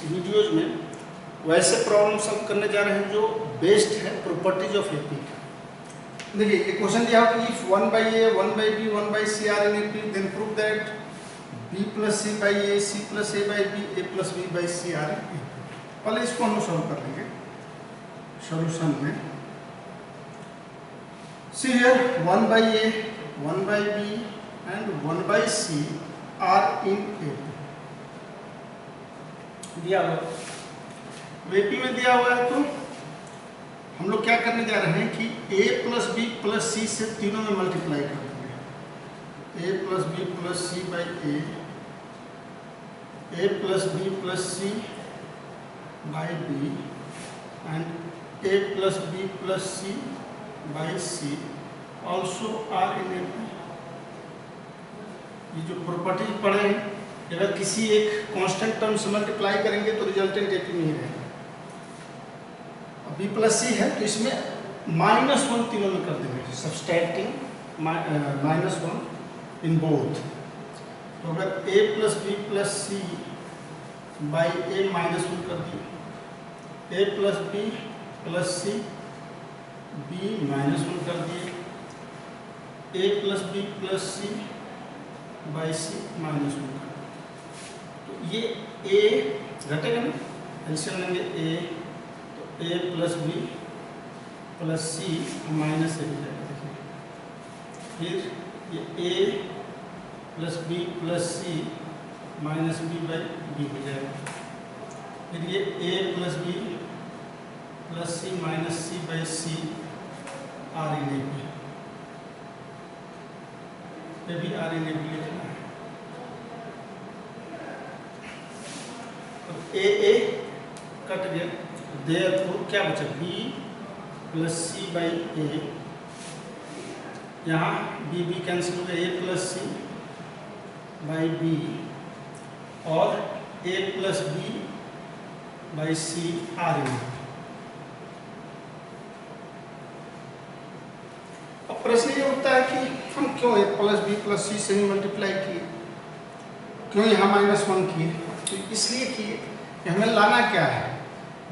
Videos में वैसे problem solve करने जा रहे हैं जो बेस्ड है प्रॉपर्टीज ऑफ एपी का। देखिए ये क्वेश्चन दिया हो कि if 1/a 1/b 1/c are in AP then prove that b + c / a c + a / b a + b / c are in AP. पहले इसको हम सॉल्व कर लेंगे सॉल्यूशन में। See here 1/a 1/b and 1/c are in AP दिया हुआ AP में दिया हुआ है। तो हम लोग क्या करने जा रहे हैं कि a + b + c से तीनों में मल्टीप्लाई कर देंगे। a + b + c / a + b + c / b and a + b + c / c also are in AP। ये जो प्रॉपर्टीज पढ़े हैं, अगर किसी एक कांस्टेंट टर्म से मल्टीप्लाई करेंगे तो रिजल्टेंट एपी में ही रहेगा। b + c है तो इसमें -1 तीनों में कर देंगे, सब्सट्रैक्टिंग -1 इन बोथ। तो अगर a + b + c / a -1 कर दिए, a + b + c b -1 कर दिए, a + b + c / c -1 कर दिए। तो ये a घटेगा ना, एलसीएम लेंगे a तो a + b + c -a हो जाएगा। देखिए फिर ये a + b + c -b / b हो जाएगा। फिर ये a + b + c -c / c are in AP, ये भी आर इन एपी लिखना है। अब a कट गया, देयरफॉर क्या बचा b + c / a, यहाँ b कैंसिल हो गया, a + c / b और a + b / c आर इन। अब प्रश्न ये उठता है कि हम क्यों a + b + c से ही मल्टीप्लाई किए, क्यों यहाँ -1 किए? तो इसलिए किए कि हमें लाना क्या है,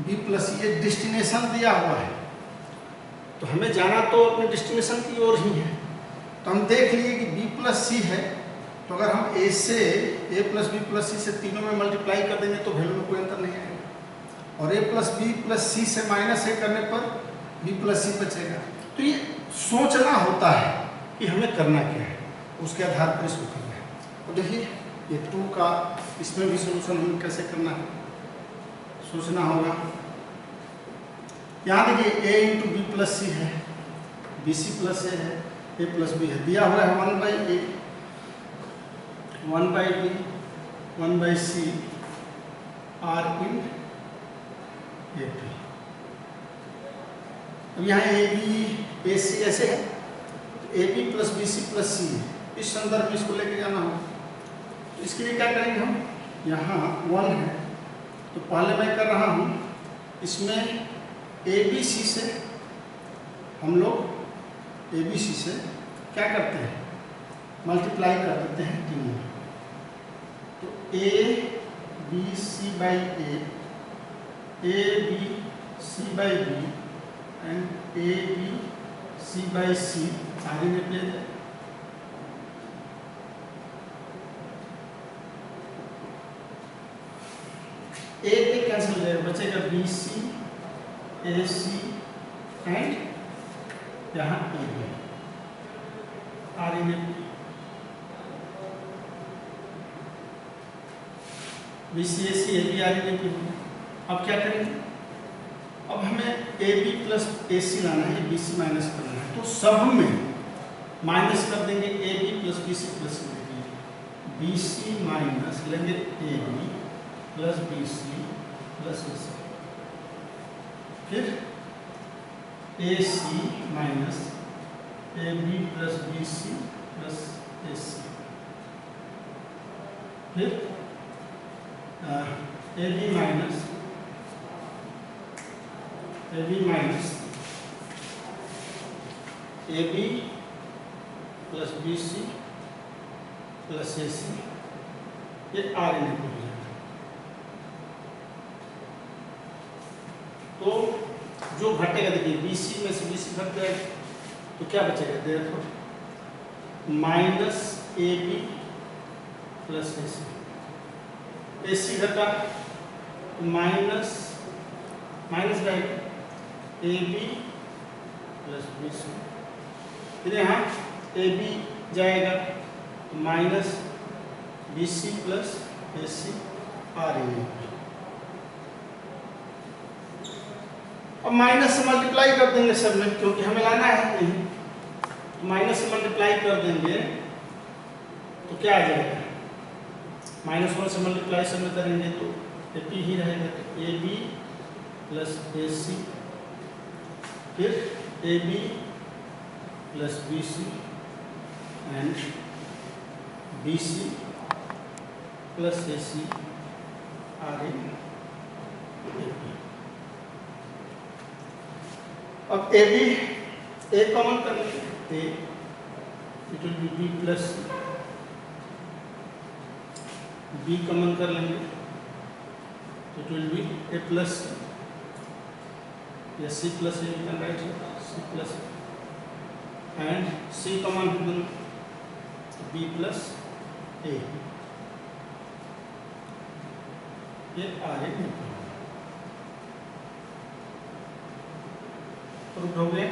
b + c एक डेस्टिनेशन दिया हुआ है, तो हमें जाना तो अपने डेस्टिनेशन की ओर ही है। तो हम देख लिए कि b + c है, तो अगर हम a + b + c से तीनों में मल्टीप्लाई कर देंगे तो वैल्यू में कोई अंतर नहीं आएगा, और a + b + c से -a करने पर b + c बचेगा। तो ये सोचना होता है कि हमें करना क्या है, उसके आधार पर इसको करना है। और देखिए ये 2 का इसमें भी सोल्यूशन हमें कैसे करना है सोचना होगा। यहाँ देखिए a × b + c है, bc + a है, a + b है, दिया हुआ है 1/a 1/b 1/c are in AP. अब यहाँ ए बी ए सी ऐसे है, ए बी + bc + c है, इस संदर्भ में इसको लेके जाना होगा। तो इसके लिए क्या करेंगे हम, यहाँ 1 है तो पहले मैं कर रहा हूँ इसमें ए बी सी से, हम लोग ए बी सी से क्या करते हैं, मल्टीप्लाई कर देते हैं तीनों। तो a B c / a b c / b and a b c / c are in AP. a cancel हो जाएगा, बचेगा bc ac एंड यहाँ ab are in AP. bc ac ab are in AP. अब क्या करेंगे, अब हमें AB + AC लाना है, BC माइनस करना है, तो सब में माइनस कर देंगे AB + BC + C लेंगे, BC माइनस लेंगे AB + BC + AC, फिर AC minus AB + BC + AC, फिर AB minus AB + BC + AC, ये आर इन एपी हो जाएगा। जो घटेगा देखिए BC में से BC घट जाएगा तो क्या बचेगा, therefore minus AB plus AC, AC घटा माइनस रहेगा AB प्लस BC, फिर यहाँ AB जाएगा तो माइनस BC प्लस AC आ रही है। अब माइनस से मल्टीप्लाई कर देंगे सब में, क्योंकि हमें लाना है नहीं, तो माइनस से मल्टीप्लाई कर देंगे तो क्या आ जाएगा, -1 से मल्टीप्लाई सब में करेंगे तो AP ही रहेगा, तो AB प्लस AC, फिर AB plus BC and BC plus AC आ रही AP। अब AB A कॉमन कर लेंगे, A it will be B plus B common कर लेंगे तो it will B A plus या C plus A, you can right C plus and C common B plus A, ये आ रही proof हो गया।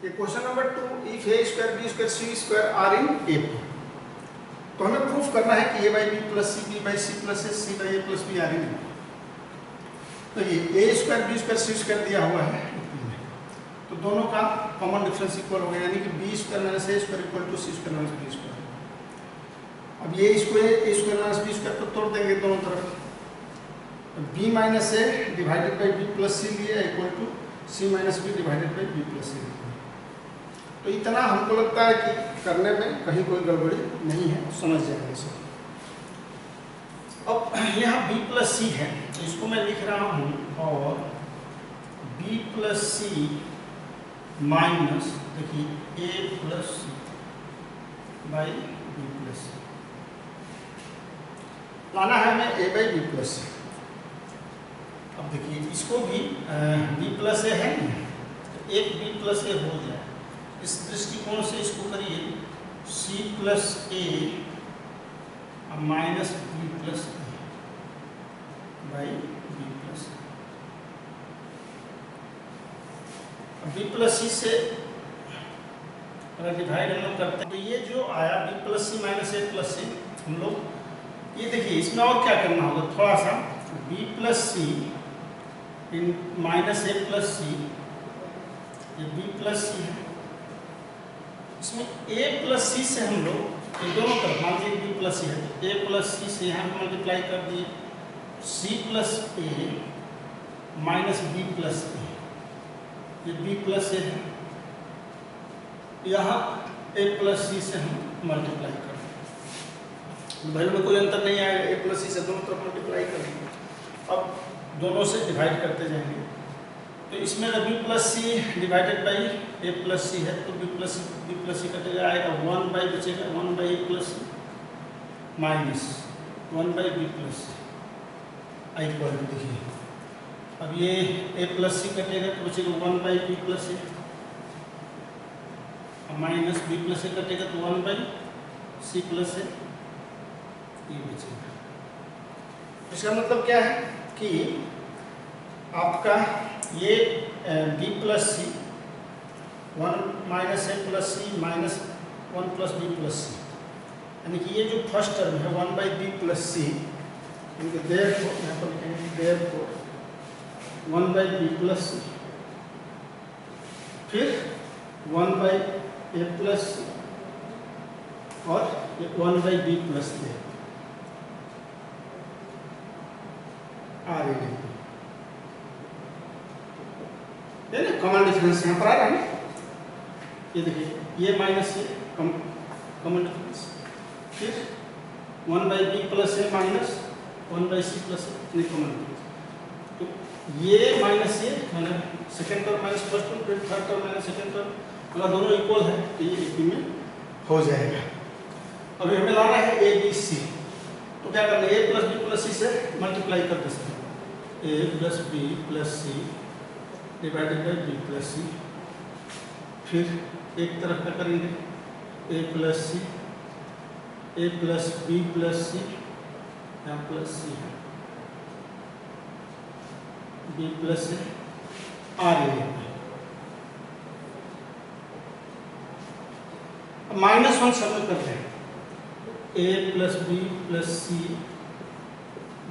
ये question number 2, if A square B square C square are in A, तो हमें proof करना है कि A by B plus C, B by C plus C by A plus B are in A। तो ये A square B square C square दिया हुआ है, तो दोनों का कॉमन डिफरेंस इक्वल हो गया, यानी कि B square minus A square equal to C square minus B square. अब ये स्क्वायर माइनस B स्क्वायर को तोड़ देंगे दोनों तरफ, B minus A divided by B plus C लिया equal to C minus B divided by B plus C। तो इतना हमको लगता है कि करने में कहीं कोई गड़बड़ी नहीं है, समझ जाएंगे इसे। अब यहाँ B प्लस C है तो इसको मैं लिख रहा हूँ, और B प्लस C माइनस देखिए A plus C by B plus C, लाना है हमें A by B plus C। अब देखिए इसको भी B प्लस A है तो एक B प्लस A हो जाए, इस दृष्टिकोण से इसको करिए C plus A minus B plus A by B plus A। B plus C से अगर डिवाइड हम लोग करते हैं तो ये जो आया B plus C minus A plus C, हम लोग ये देखिए इसमें और क्या करना होगा, थोड़ा सा B plus C in minus A plus C, ये B प्लस C है, इसमें A प्लस C से हम लोग ये दोनों तरफ मान लीजिए B प्लस C है तो A प्लस C से यहाँ मल्टीप्लाई कर दिए, C plus A minus B plus A, ये B प्लस A है, यहाँ A प्लस C से हम मल्टीप्लाई कर दें, वैल्यू में कोई अंतर नहीं आएगा, A प्लस C से दोनों तरफ मल्टीप्लाई कर देंगे। अब दोनों से डिवाइड करते जाएंगे, तो इसमें अगर B plus C divided by A plus C है तो B प्लस C कटेगा, आएगा 1 बाई बचेगा 1 by A plus C minus 1 by B plus C equal to देखिए, अब ये A प्लस C कटेगा तो बचेगा 1 by B plus A minus B plus A कटेगा तो 1 बाई C प्लस A, ये बचेगा। इसका मतलब क्या है कि आपका ये B plus C 1 minus A plus C minus 1 plus B plus C, यानी कि ये जो फर्स्ट टर्म है 1 by B plus C, therefore यहाँ पर लिखेंगे therefore 1 by B plus C, फिर 1 बाई A प्लस C और ये 1 बाई B प्लस A आ रही है, कॉमन डिफरेंस यहाँ पर आ रहा है ना, ये देखिए ये माइनस ये कॉमन डिफरेंस, फिर 1 by B plus A minus 1 by C plus A common difference, तो ये माइनस ये मैंने second term minus first term, फिर third term minus second term, अगर दोनों इक्वल है तो ये एक में हो जाएगा। अभी हमें लाना है A B C, तो क्या करना है, A plus B plus C से मल्टीप्लाई करते हैं, A plus B plus C divided by B plus C. फिर एक तरफ क्या करेंगे, A plus C, A plus B plus C, यहाँ प्लस सी है, बी प्लस से आर ए। -1 सब में करते हैं, A plus B plus C,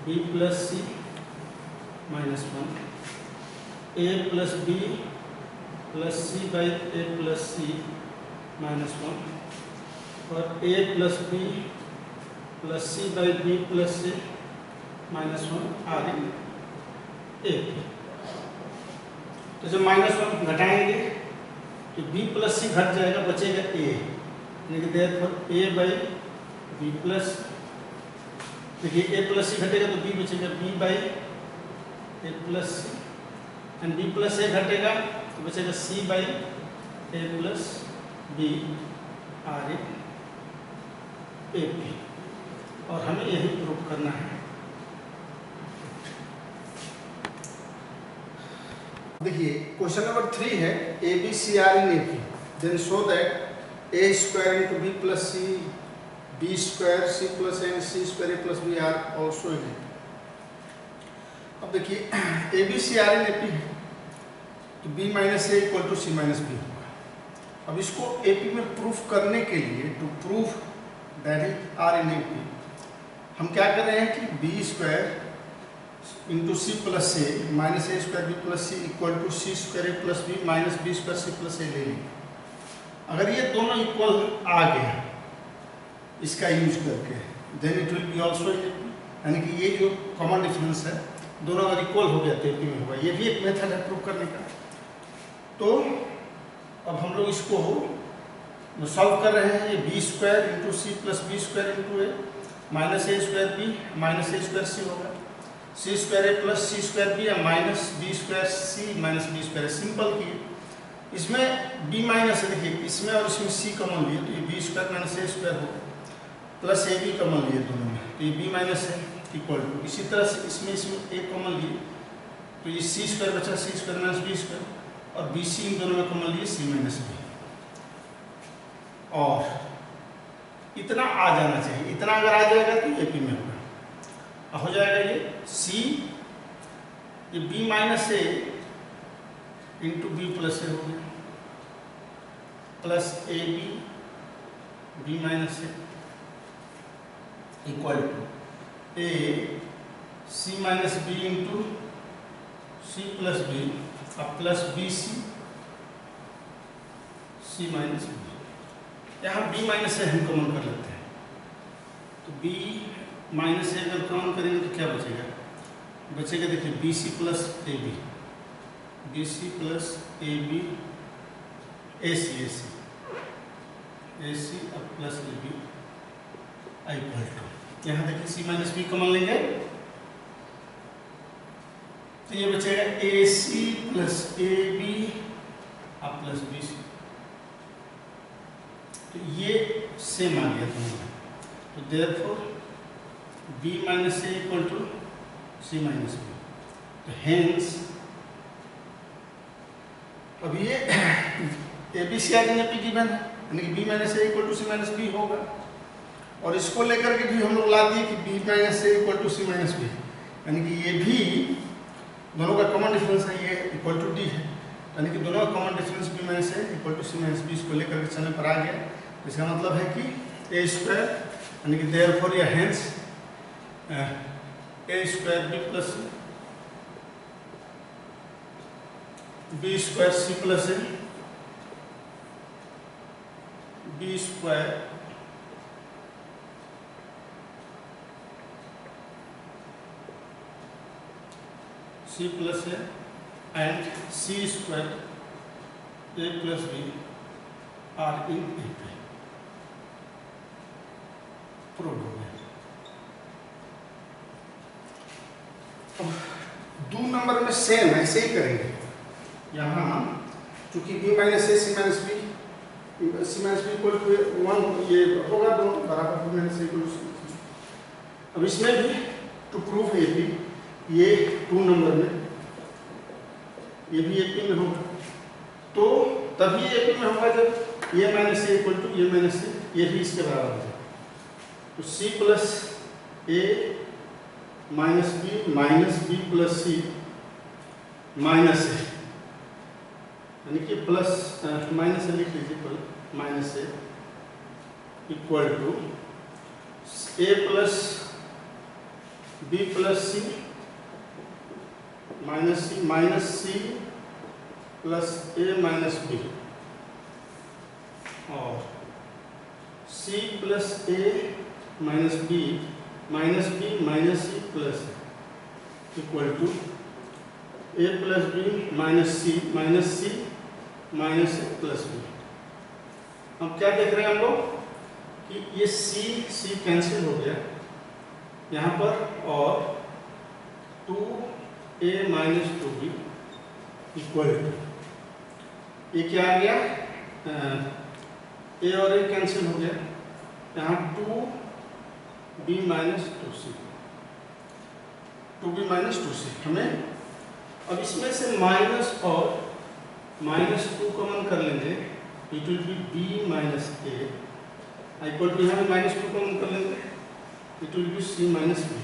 B plus C -1, A plus B plus C by A plus C -1, और ए plus B plus C by B plus C -1 are A. तो जब -1 घटाएंगे तो b प्लस सी घट जाएगा, बचेगा a, यानी कि therefore a by B plus, देखिए a प्लस सी घटेगा तो b बचेगा b by A plus c, and b plus a घटेगा तो बचेगा c by A plus b are A P. और हमें यही प्रूव करना है। देखिए क्वेश्चन नंबर 3 है, a B C are in A P, then show that a square into B plus C, b square C plus n, c square A plus b are also in A P. अब देखिए a B C are in A P है तो b minus A equal to C minus b होगा। अब इसको A P में proof करने के लिए, to proof that is are in A P, हम क्या कर रहे हैं कि B square into C plus A minus A square B plus C equal to C square A plus B minus B square C plus A ले लेंगे। अगर ये दोनों इक्वल आ गए इसका यूज करके, then it will be also in A P, यानी कि ये जो कॉमन डिफरेंस है दोनों अगर इक्वल हो गया तो ए पी में होगा। ये भी एक मेथड है प्रूव करने का। तो अब हम लोग इसको सॉल्व कर रहे हैं, ये B square into C plus B square into A minus A square B minus A square C होगा, सी स्क्वायर ए प्लस सी स्क्वायर बी या minus B square C minus B square. Simple की इसमें B minus है, देखिए इसमें और इसमें सी common लिए तो ये B square minus A square हो, प्लस ए बी कॉमन लिए दोनों में तो ये बी माइनस है इक्वल टू, इसी तरह से इसमें ए कॉमन लिए तो ये सी स्क्वायर बचा, सी स्क्वायर माइनस बी स्क्वायर, और बी सी इन दोनों में कॉमन लिए सी माइनस बी। और इतना आ जाना चाहिए, इतना अगर आ जाएगा तो ए पी में होगा, हो जाएगा ये सी, ये B minus A into B plus A हो गया, plus A B minus A equal to A C minus B into C plus B अब plus B C minus B. यहाँ बी माइनस ए हम कॉमन कर लेते हैं, तो b minus ए अगर कॉमन करेंगे तो क्या बचेगा, बचेगा देखिए B C plus A B, B C plus A B, A C अब plus A B equal to, यहाँ देखिए सी माइनस बी कॉमन लेंगे तो ये बचेगा a c plus A b अब प्लस बी सी, तो ये सेम आ गया दोनों, तो therefore b minus A equal to C minus B. तो हेंस अब ये a B C are in A P given है, यानी कि b minus A equal to C minus b होगा, और इसको लेकर के भी हम लोग ला दिए कि b minus A equal to C minus b, यानी कि ये भी दोनों का कॉमन डिफरेंस है, ये इक्वल टू डी है, यानी कि दोनों का common difference b minus A equal to C minus b, इसको लेकर के चलने पर आ गया। इसका मतलब है कि ए स्क्वायर यानी कि देयरफॉर या hence a square B plus B square C plus A, b square C plus a and c square A plus b are in A P. Prove हो गया। दो नंबर में सेम ऐसे ही करेंगे, यहाँ चूंकि b minus a C minus b equal to 1 ये होगा, दोनों बराबर b minus A equal to. अब इसमें भी टू प्रूव ए पी, ये 2 नंबर में, ये भी ए पी में होगा, तो तभी ए पी में होगा जब A minus A equal to A minus A, ये भी इसके बराबर हो जाए। तो C plus A minus B plus C minus A, यानी कि प्लस माइनस ए लिख लीजिए, minus A equal to A plus B plus C minus C plus A minus B, और C plus A minus B minus C plus equal to A plus B minus C minus A plus B. अब क्या देख रहे हैं हम लोग कि ये सी कैंसिल हो गया यहाँ पर, और 2a minus 2b equal to, ये क्या आ गया, ए और ए कैंसिल हो गया, यहाँ 2b minus 2c, 2b minus 2c। हमें अब इसमें से माइनस और -2 कॉमन कर लेंगे, it will be b minus A equal to, यहाँ में -2 कॉमन कर लेंगे, it will be c minus B,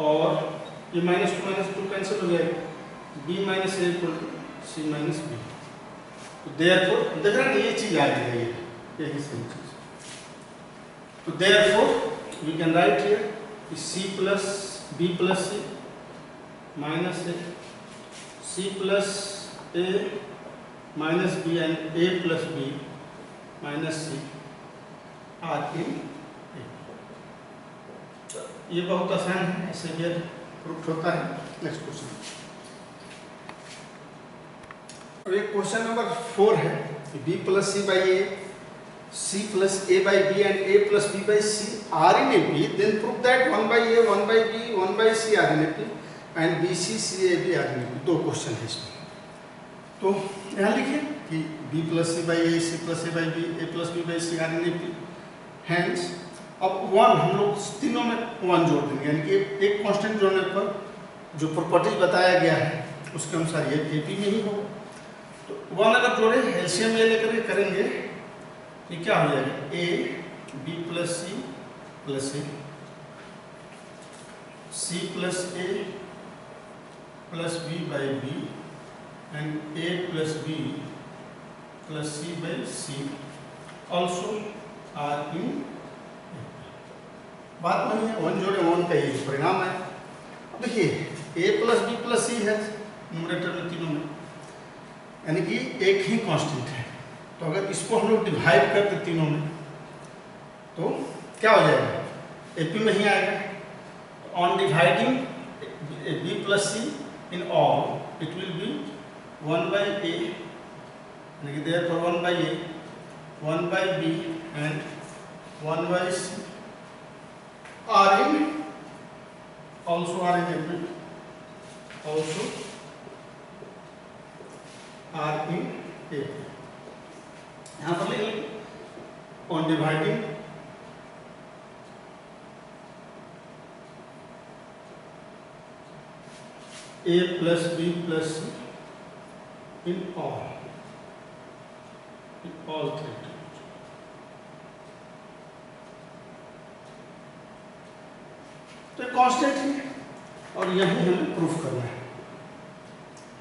और ये -2 कैंसिल हो जाएगा, b minus A equal to c minus B. तो देयरफॉर देख रहे हैं ये चीज आ गई है, यही सेम चीज। तो therefore we can write here c plus b plus c minus A, c plus a minus b and a plus b minus c are in A. ये बहुत आसान है, ऐसे भी प्रूफ होता है। नेक्स्ट क्वेश्चन, अब ये क्वेश्चन नंबर 4 है, b plus C by a, c plus a by B and a plus b by C are in A P, then prove that 1 by A 1 by B 1 by C are in A P and b c c a B are in A P. 2 question है इसमें। तो यहाँ लिखिए कि b plus C by a, c plus a by b, a plus b by C are in A P. Hence अब 1 हम लोग तीनों में 1 जोड़ देंगे, यानी कि एक कांस्टेंट जोड़ने पर जो प्रॉपर्टीज बताया गया है उसके अनुसार ये ए पी में ही होगा। तो 1 अगर जोड़े, एलसीएम ये लेकर के करेंगे, ये क्या हो जाएगा, a b plus c plus a, c plus a plus b by B and a plus B plus C by c also are in. बात नहीं है 1 जोड़े 1 का ये परिणाम है। अब देखिए a plus B plus C है न्यूमरेटर में तीनों में, यानी कि एक ही कांस्टेंट है। तो अगर इसको हम लोग डिवाइड कर दे तीनों में तो क्या हो जाएगा, एपी में ही आएगा। On dividing B plus C in all it will be 1 by A, यानी कि therefore 1 by A 1 by B and 1 by C are in also are in AP, also are in A. यहाँ पर लेंगे on dividing a plus B plus C in all 3 terms। तो constant है और यही हमें प्रूफ करना है।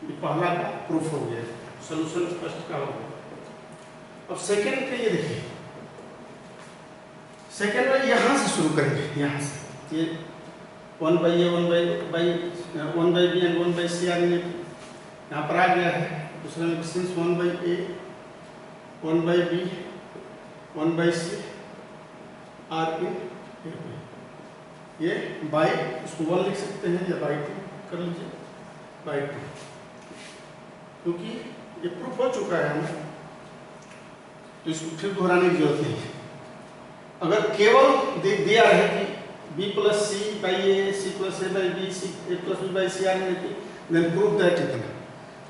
ये पहला का प्रूफ हो गया, सॉल्यूशन फर्स्ट का हो गया। अब सेकेंड के ये देखिए, सेकेंड में यहाँ से शुरू करेंगे, यहाँ से ये 1 by A 1 by B and 1 by C are in A P यहाँ पर आ गया है। दूसरे में since 1 by A 1 by B 1 by C are in A P, ये बाई इसको 1 लिख सकते हैं या बाई 2 कर लीजिए, बाई 2, क्योंकि ये प्रूफ हो चुका है हमें, तो इसको फिर दोहराने की जरूरत नहीं है। अगर केवल दिया है कि b plus C by a, c plus a by b, c A plus b by C are in A P, then prove that इतना,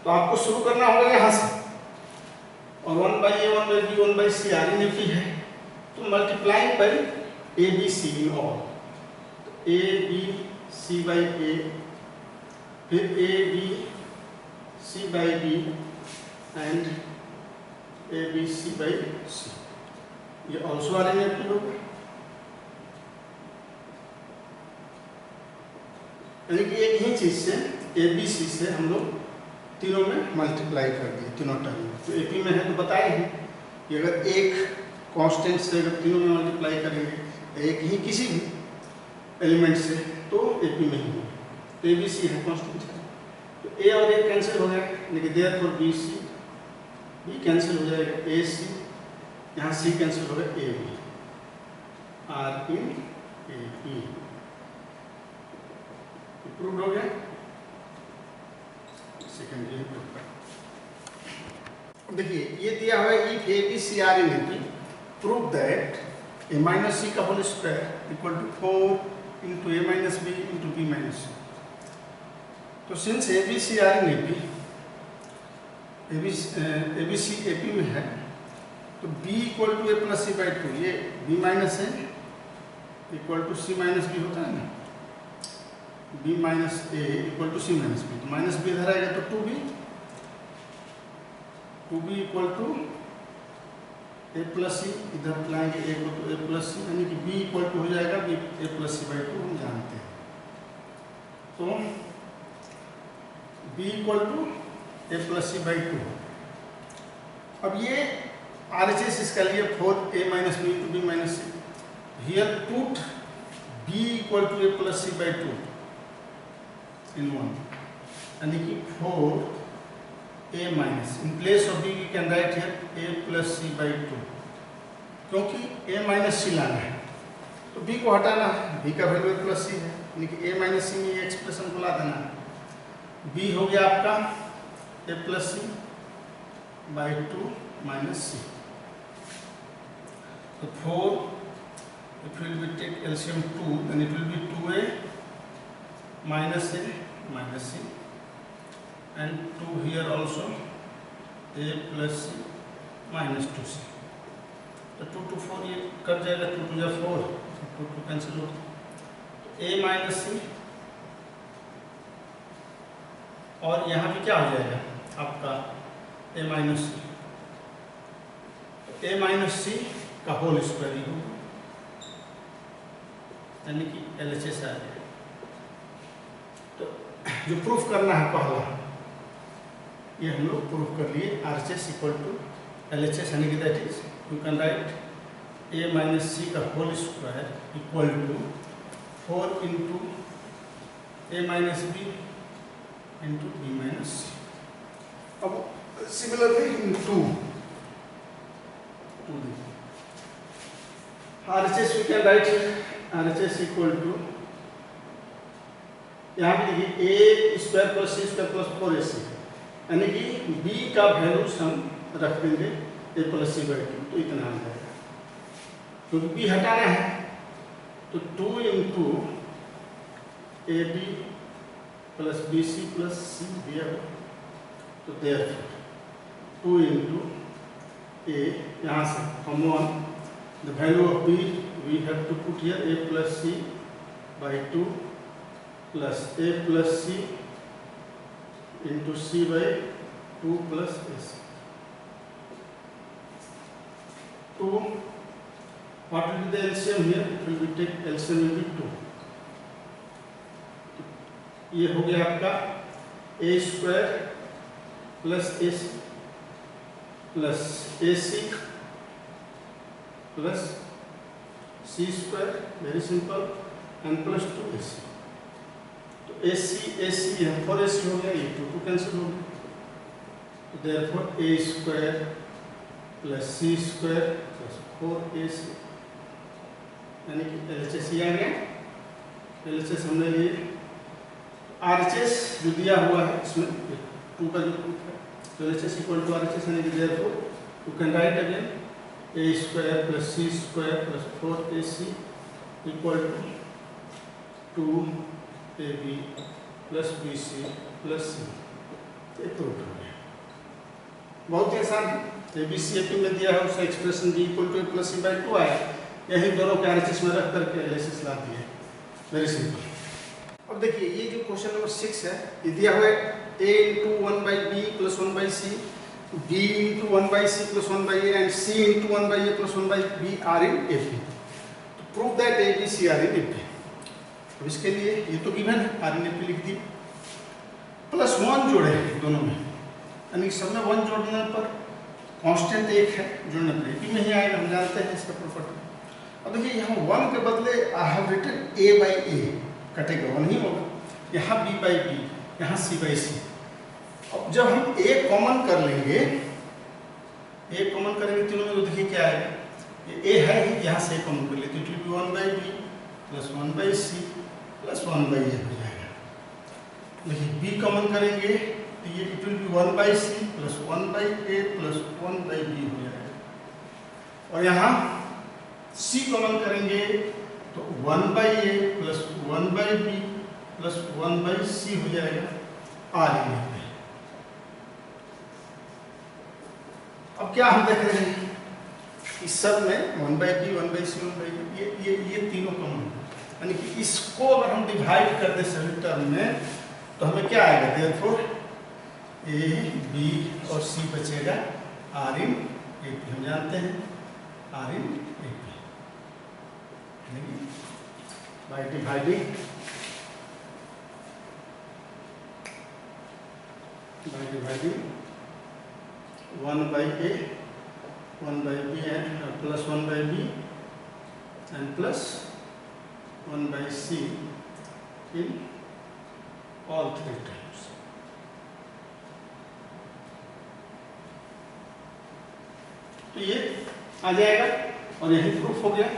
तो आपको शुरू करना होगा यहाँ से। और 1 by A 1 by B 1 by C are in A P है, तो multiplying by A B C in all, A B C by A, फिर A B C by B and A B C by C, ये also arrangement होगा। यानी कि एक ही चीज से ए बी सी से हम लोग तीनों में मल्टीप्लाई कर दिए, तीनों टर्म में। तो एपी में है तो बताए हैं कि अगर एक कांस्टेंट से अगर तीनों में मल्टीप्लाई करेंगे एक ही किसी भी एलिमेंट से तो एपी में ही होगा। तो ए बी सी है कांस्टेंट है, तो ए और ए कैंसिल हो गया, यानी कि therefore B C, B cancel हो जाएगा, ए सी, यहाँ सी कैंसिल हो गया, A B, are in A B, prove हो गया। सेकेंड देखिए ये दिया हुआ है if A B C are in AP prove that A minus C का whole square equal to 4 into A minus B into B minus C. तो since A B C are in AP, A B C AP में है तो B equal to A plus C by two, ये B minus है equal to C minus B होता है ना, B minus A equal to C minus B, तो minus B इधर आएगा तो two B equal to A plus C, इधर लाएंगे ए को तो ए प्लस सी, यानी कि बी इक्वल टू हो जाएगा b a plus C by two, हम जानते हैं। तो B equal to A plus C by two. अब ये RHS इसका लिए 4a minus B into B minus c, here put b equal to A plus C by two in 1, यानी कि 4a minus, in place of b we can write here a plus C by two, क्योंकि a minus c लाना है तो b को हटाना है, b का वैल्यू a प्लस सी है, यानी कि a माइनस सी में ये एक्सप्रेशन को ला देना है। b हो गया आपका a plus C by two minus C, तो 4 it will be take LCM 2, then it will be 2a minus a minus c and 2 here also a plus c minus 2c, तो 2 to 4 ये cut जाएगा, 2 to 4, 2 to cancel हो, तो a minus सी और यहाँ पे क्या हो जाएगा आपका a minus C, a minus C का होल स्क्वायर ही होगा, यानी कि LHS आ गया। तो जो प्रूफ करना है पहला ये हम लोग प्रूफ कर लिए, RHS इक्वल टू LHS, यानी कि that is you can write a minus C का whole square equal to 4 into a minus B into B minus C. अब similarly in 2 RHS we can write RHS equal to, यहाँ पे देखिए a square plus C square plus 4ac, यानी कि b का value हम रख देंगे a plus C by two, तो इतना आ जाएगा, क्योंकि b हटाना है तो 2 into A B plus B C plus C दिया हो, तो देयरफॉर 2 इंटू a, यहाँ से हम 1 the value of b we have to put here a plus c by 2 plus a plus c into c by 2 plus ac. 2, what will be the LCM here? It will be take LCM will be 2. ये हो गया आपका a square plus ac plus ac plus C square, very simple, and plus 2ac, तो ac है 4ac हो गया, ये 2 cancel हो गया, तो therefore a square plus C square plus 4ac, यानी कि LHS आ गया। LHS हमने लिए, RHS जो दिया हुआ है इसमें 2 का जो प्रूफ है, तो LHS इक्वल टू RHS, यानी कि therefore you can write again a square plus C square plus 4ac equal to 2ab plus bc plus c, ये प्रूफ हो गया। बहुत ही आसान है, abc में दिया है उसका expression b equal to a plus C by two आया, यही दोनों के RHS में रख करके एनालिसिस लाती है। Very simple. अब देखिए ये जो क्वेश्चन नंबर 6 है, ये दिया हुआ है a into 1 by b plus 1 by c, b into 1 by c plus 1 by a and c into 1 by a plus 1 by b are in AP. तो prove that a, b, c are in AP. अब इसके लिए ये तो given है, are in AP लिख दी, plus 1 जोड़े दोनों में, यानी सब में 1 जोड़ने पर कांस्टेंट एक है, जोड़ने पर AP में ही आएगा, हम जानते हैं इसका प्रॉपर्टी। अब देखिए यहाँ 1 के बदले I have written a by a, कटेगा 1 ही होगा, यहाँ b by b, यहाँ c by c। अब जब हम a कॉमन कर लेंगे, a कॉमन करेंगे तीनों में, तो देखिए क्या आएगा, ये a है ही, यहाँ से कॉमन कर लेते, तो 1 by b plus 1 by c plus 1 by a हो जाएगा। देखिए b कॉमन करेंगे तो ये it will be 1 by c plus 1 by a plus 1 by b हो जाएगा, और यहाँ c कॉमन करेंगे तो 1 by a plus 1 by b plus 1 by c हो जाएगा आर इन AP। अब क्या हम देख रहे हैं, इस सब में 1 by b 1 by c 1 by b ये तीनों कॉमन, यानी कि इसको अगर हम डिवाइड कर दें सभी टर्म में तो हमें क्या आएगा, देयरफॉर a b और c बचेगा आर इन AP। हम जानते हैं are in AP by dividing 1 by a 1 by b and plus 1 by b and plus 1 by c in all 3 times। तो ये आ जाएगा और यही प्रूफ हो गया।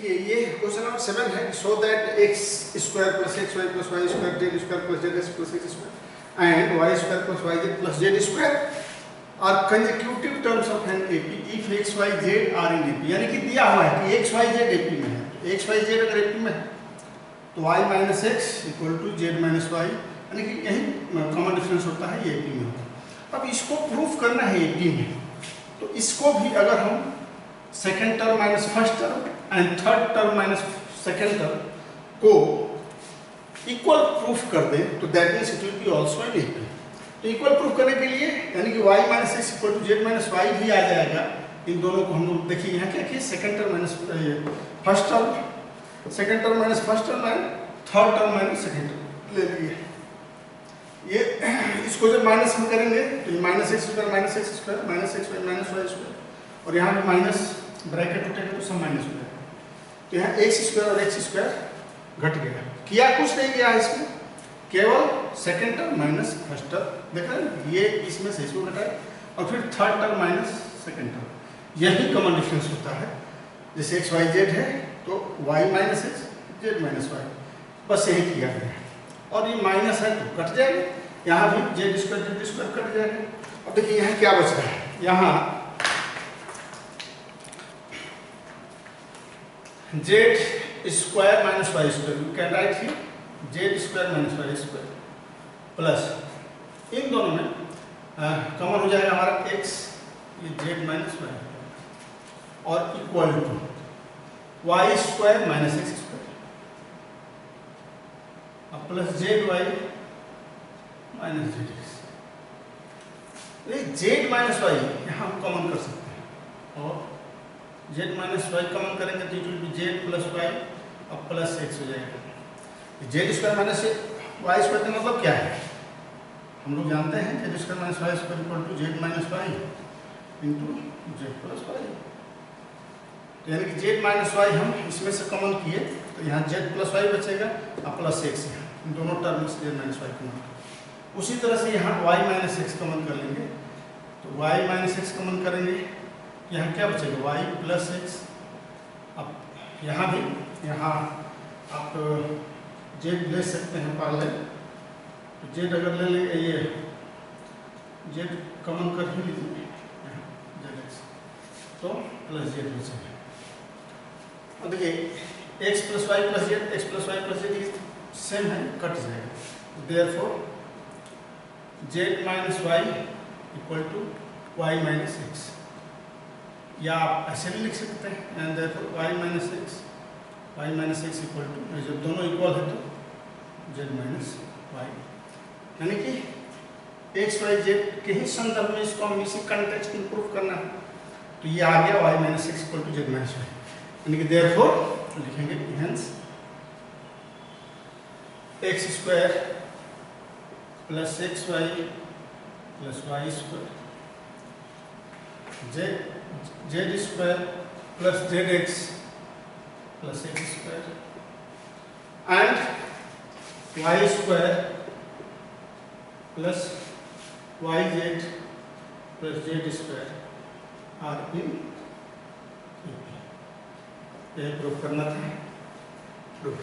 ये क्वेश्चन नंबर 7 है, show that x square plus xy plus y square z square plus zs plus x square and y square plus yz plus z square are consecutive terms of an AP if x y z are in AP। यानी कि दिया हुआ है कि x y z AP में है, तो x y z अगर AP में है तो y minus x equal to z minus y, यानी कि यही कॉमन डिफरेंस होता है, ये AP में होता है। अब इसको प्रूफ करना है AP में, तो इसको भी अगर हम second term minus first term and third term minus second term को इक्वल प्रूफ कर दें तो that means it will be also in AP। तो इक्वल प्रूफ करने के लिए यानी कि y minus x equal to z minus y भी आ जाएगा। इन दोनों को हम लोग देखिए यहाँ क्या किए, second term minus first term, second term minus first term and third term minus second term ले लिए। ये इसको जब माइनस हम करेंगे तो ये minus x square minus x square minus x y minus Y square, और यहाँ पे माइनस ब्रैकेट उठेगा तो सब माइनस हो जाएगा। तो यहाँ एक्स स्क्वायर और एक्स स्क्वायर घट गया, किया कुछ नहीं गया इसमें, केवल second term minus first term देखा, ये इसमें से इसको घटाए और फिर third term minus second term, यही कॉमन डिफरेंस होता है। जैसे एक्स वाई जेड है तो y minus x z minus y, बस यही किया गया है। और ये माइनस है तो कट जाएगा, यहाँ भी जेड स्क्वायर कट जाएगा। अब देखिए यहाँ क्या बच रहा है, यहाँ Z square minus Y square, you can write here Z square minus Y square plus इन दोनों में कॉमन हो जाएगा हमारा एक्स, ये जेड माइनस वाई और equal to Y square minus x square plus Z Y minus Z X. ये Z minus Y यहाँ हम कॉमन कर सकते हैं, और जेड माइनस वाई कॉमन करेंगे तो it will be z plus y और प्लस एक्स हो जाएगा। Z square minus Y square का मतलब क्या है, हम लोग जानते हैं z square minus Y square equal to z minus y into z plus y. तो यानी कि जेड माइनस वाई हम इसमें से कॉमन किए तो यहाँ जेड प्लस वाई बचेगा और प्लस एक्स, इन दोनों टर्म से जेड माइनस वाई कॉमन। उसी तरह से यहाँ वाई माइनस एक्स कॉमन कर लेंगे, तो वाई माइनस एक्स कॉमन करेंगे, यहाँ क्या बचेगा वाई प्लस एक्स। अब यहाँ भी यहाँ आप जेड ले सकते हैं पहले, तो जेड अगर ले लेंगे ये जेड कॉमन कर ही लीजिए जेड एक्स, तो प्लस जेड बचेगा। और देखिए x plus y plus z, x plus y plus z same है, कट जाएगा। Therefore z minus y equal to y minus x, या आप ऐसे भी लिख सकते हैं and therefore y minus x equal to, जब दोनों इक्वल है तो z माइनस वाई, यानी कि एक्स वाई जेड के ही संदर्भ में इसको हम इसी कंटेक्स्ट में प्रूफ करना है, तो ये आ गया y minus x equal to z minus y, यानी कि देयरफॉर लिखेंगे hence x square plus x y plus y square z square plus z x plus x square and y square plus y z plus z square are in यह proof करना था, proof